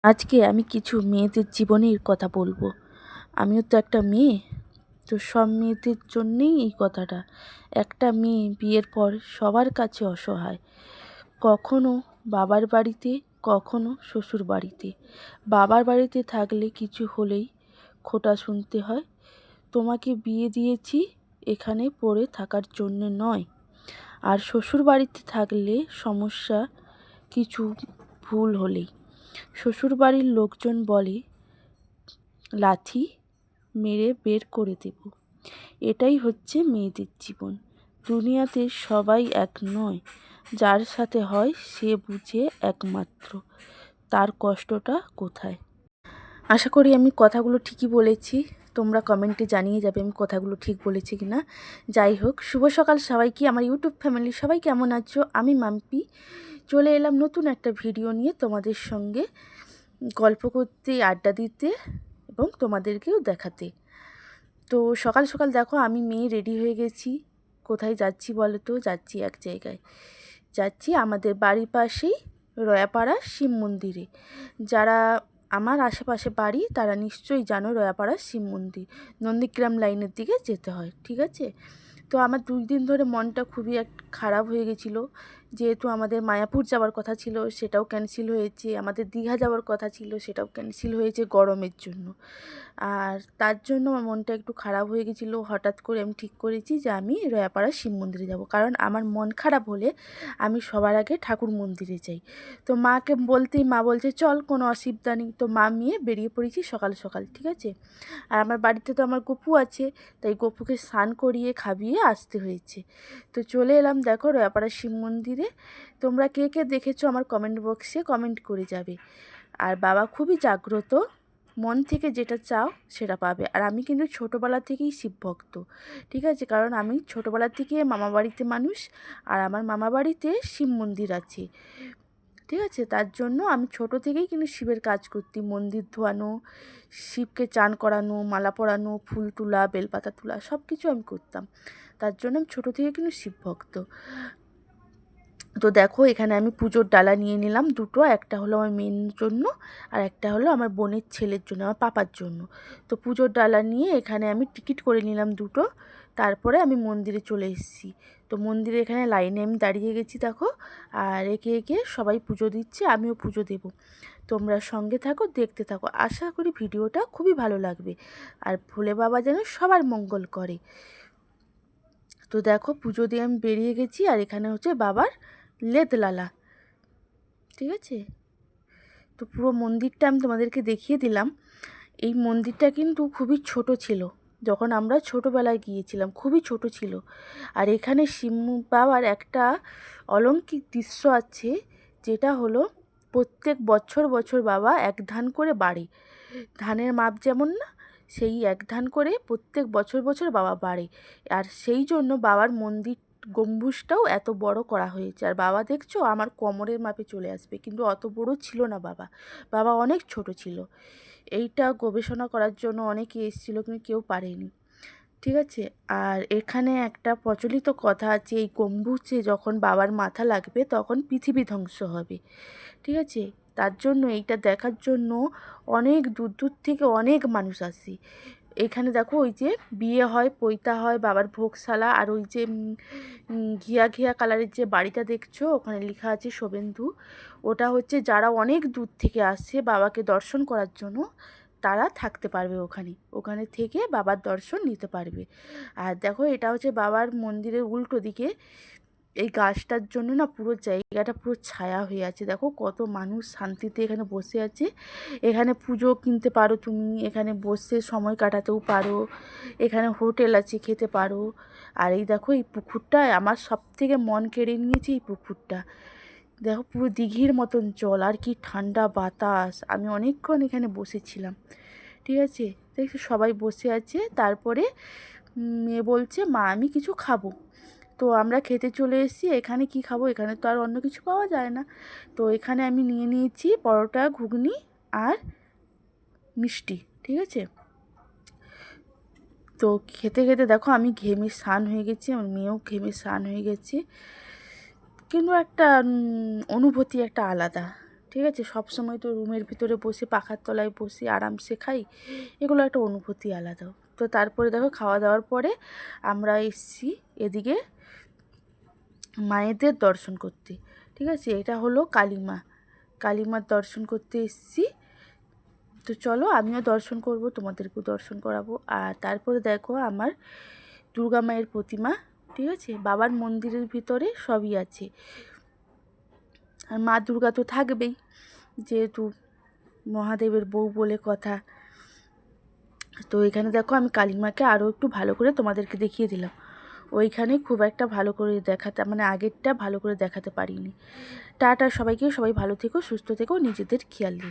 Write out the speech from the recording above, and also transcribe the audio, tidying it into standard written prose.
আজকে আমি কিছু মেয়েদের জীবনের কথা বলবো। আমিও তো একটা মেয়ে, তো সব মেয়েদের জন্যেই এই কথাটা। একটা মেয়ে বিয়ের পর সবার কাছে অসহায়, কখনো বাবার বাড়িতে, কখনো শ্বশুর বাড়িতে। বাবার বাড়িতে থাকলে কিছু হলেই খোঁটা শুনতে হয়, তোমাকে বিয়ে দিয়েছি এখানে পড়ে থাকার জন্যে নয়। আর শ্বশুর বাড়িতে থাকলে সমস্যা কিছু ভুল হলেই শ্বশুরবাড়ির লোকজন বলে লাথি মেরে বের করে দেব। এটাই হচ্ছে মেয়েদের জীবন। দুনিয়াতে সবাই এক নয়, যার সাথে হয় সে বুঝে একমাত্র তার কষ্টটা কোথায়। আশা করি আমি কথাগুলো ঠিকই বলেছি, তোমরা কমেন্টে জানিয়ে যাবে আমি কথাগুলো ঠিক বলেছি কি না। যাই হোক, শুভ সকাল সবাইকে, আমার ইউটিউব ফ্যামিলি সবাই কেমন আছো? আমি মাম্পি চলে এলাম নতুন একটা ভিডিও নিয়ে তোমাদের সঙ্গে গল্প করতে, আড্ডা দিতে এবং তোমাদেরকেও দেখাতে। তো সকাল সকাল দেখো আমি মেয়ে রেডি হয়ে গেছি। কোথায় যাচ্ছি বলো তো? যাচ্ছি এক জায়গায়, যাচ্ছি আমাদের বাড়ির পাশেই রয়াপাড়া শিব মন্দিরে। যারা আমার আশেপাশে বাড়ি তারা নিশ্চয়ই জানো রয়াপাড়া শিব মন্দির নন্দীগ্রাম লাইনের দিকে যেতে হয়, ঠিক আছে? তো আমার 2 দিন ধরে মনটা খুবই খারাপ হয়ে গেছিলো, যেহেতু আমাদের মায়াপুর যাওয়ার কথা ছিল সেটাও ক্যান্সেল হয়েছে, আমাদের দীঘা যাওয়ার কথা ছিল সেটাও ক্যান্সেল হয়েছে গরমের জন্য। আর তার জন্য আমার মনটা একটু খারাপ হয়ে গেছিলো। হঠাৎ করে আমি ঠিক করেছি যে আমি রয়াপাড়া শিব মন্দিরে যাব, কারণ আমার মন খারাপ হলে আমি সবার আগে ঠাকুর মন্দিরে যাই। তো মাকে বলতেই মা বলছে চল, কোনো অসুবিধা নেই। তো মা মেয়ে বেরিয়ে পড়েছি সকাল সকাল, ঠিক আছে? আর আমার বাড়িতে তো আমার গপু আছে, তাই গপুকে স্নান করিয়ে খাবিয়ে আসতে হয়েছে। তো চলে এলাম দেখো রয়াপাড়া শিব মন্দিরে। তোমরা কে কে দেখেছো আমার কমেন্ট বক্সে কমেন্ট করে যাবে। আর বাবা খুবই জাগ্রত, মন থেকে যেটা চাও সেটা পাবে। আর আমি কিন্তু ছোটোবেলা থেকেই শিব ভক্ত, ঠিক আছে? কারণ আমি ছোটোবেলা থেকে মামা বাড়িতে মানুষ, আর আমার মামা বাড়িতে শিব মন্দির আছে, ঠিক আছে? তার জন্য আমি ছোট থেকেই কিন্তু শিবের কাজ করতি, মন্দির ধোয়ানো, শিবকে চান করানো, মালা পরানো, ফুল তোলা, বেলপাতা তোলা সব কিছু আমি করতাম। তার জন্য আমি ছোটো থেকে কিন্তু শিব ভক্ত। তো দেখো এখানে আমি পুজোর ডালা নিয়ে নিলাম দুটো, একটা হলো আমার মেয়ের জন্য আর একটা হলো আমার বোনের ছেলের জন্য, আমার পাপার জন্য। তো পুজোর ডালা নিয়ে এখানে আমি টিকিট করে নিলাম দুটো, তারপরে আমি মন্দিরে চলে এসেছি। তো মন্দিরে এখানে লাইনে আমি দাঁড়িয়ে গেছি দেখো, আর একে একে সবাই পুজো দিচ্ছে, আমিও পুজো দেব। তোমরা সঙ্গে থাকো, দেখতে থাকো, আশা করি ভিডিওটা খুবই ভালো লাগবে। আর ভোলে বাবা যেন সবার মঙ্গল করে। তো দেখো পুজো দিয়ে আমি বেরিয়ে গেছি, আর এখানে হচ্ছে বাবার লেদলালা, ঠিক আছে? তো পুরো মন্দিরটা আমি তোমাদেরকে দেখিয়ে দিলাম। এই মন্দিরটা কিন্তু খুবই ছোট ছিল, যখন আমরা ছোটোবেলায় গিয়েছিলাম খুবই ছোট ছিল। আর এখানে শিব বাবার একটা অলৌকিক দৃশ্য আছে, যেটা হলো প্রত্যেক বছর বছর বাবা এক ধান করে বাড়ে। ধানের মাপ যেমন না, সেই এক ধান করে প্রত্যেক বছর বছর বাবা বাড়ে। আর সেই জন্য বাবার মন্দির গম্বুজটাও এত বড় করা হয়েছে। আর বাবা দেখছো আমার কোমরের মাপে চলে আসবে, কিন্তু অত বড় ছিল না বাবা, বাবা অনেক ছোট ছিল। এইটা গবেষণা করার জন্য অনেকে এসেছিলো কিন্তু কেউ পারেনি, ঠিক আছে? আর এখানে একটা প্রচলিত কথা আছে, এই গম্বুজে যখন বাবার মাথা লাগবে তখন পৃথিবী ধ্বংস হবে, ঠিক আছে? তার জন্য এইটা দেখার জন্য অনেক দূর দূর থেকে অনেক মানুষ আসে। এখানে দেখো ওই যে বিয়ে হয়, পৈতা হয়, বাবার ভোগশালা। আর ওই যে ঘিয়া ঘিয়া কালারের যে বাড়িটা দেখছো ওখানে লেখা আছে শোভেন্দু, ওটা হচ্ছে যারা অনেক দূর থেকে আসে বাবাকে দর্শন করার জন্য তারা থাকতে পারবে ওখানে, ওখানে থেকে বাবার দর্শন নিতে পারবে। আর দেখো এটা হচ্ছে বাবার মন্দিরের উল্টো দিকে, এই গাছটার জন্য না পুরো জায়গাটা পুরো ছায়া হয়ে আছে। দেখো কত মানুষ শান্তিতে এখানে বসে আছে। এখানে পুজো কিনতে পারো তুমি, এখানে বসে সময় কাটাতেও পারো, এখানে হোটেল আছে খেতে পারো। আর এই দেখো এই পুকুরটা আমার সব থেকে মন কেড়ে নিয়েছে, এই পুকুরটা দেখো পুরো দিঘির মতন জল, আর কি ঠান্ডা বাতাস। আমি অনেকক্ষণ এখানে বসেছিলাম, ঠিক আছে? দেখছি সবাই বসে আছে। তারপরে মেয়ে বলছে মা আমি কিছু খাবো। তো আমরা খেতে চলে এসেছি। এখানে কি খাবো, এখানে তো আর অন্য কিছু পাওয়া যায় না। তো এখানে আমি নিয়ে নিয়েছি পরোটা, ঘুগনি আর মিষ্টি, ঠিক আছে? তো খেতে খেতে দেখো আমি ঘেমে স্নান হয়ে গেছি, আমার মেয়েও ঘেমে স্নান হয়ে গেছে, কিন্তু একটা অনুভূতি একটা আলাদা, ঠিক আছে, সবসময় তো রুমের ভিতরে বসে পাখার তলায় বসে আরামসে খাই, এগুলো একটা অনুভূতি আলাদা। তো তারপরে দেখো খাওয়া দাওয়ার পরে আমরা এসছি এদিকে মায়েদের দর্শন করতে। ঠিক আছে, এটা হলো কালীমা, কালীমার দর্শন করতে এসছি। তো চলো আমিও দর্শন করব, তোমাদেরকেও দর্শন করাবো। আর তারপরে দেখো আমার দুর্গা মায়ের প্রতিমা। ঠিক আছে, বাবার মন্দিরের ভিতরে সবই আছে, আর মা দুর্গা তো থাকবেই, যেহেতু মহাদেবের বউ বলে কথা। তো এখানে দেখো আমি কালীমাকে আরও একটু ভালো করে তোমাদেরকে দেখিয়ে দিলাম। ওইখানে খুব একটা ভালো করে দেখাতে, মানে আগেরটা ভালো করে দেখাতে পারিনি। টাটা সবাইকে, সবাই ভালো থেকো, সুস্থ থেকো, নিজেদের খেয়াল রেখো।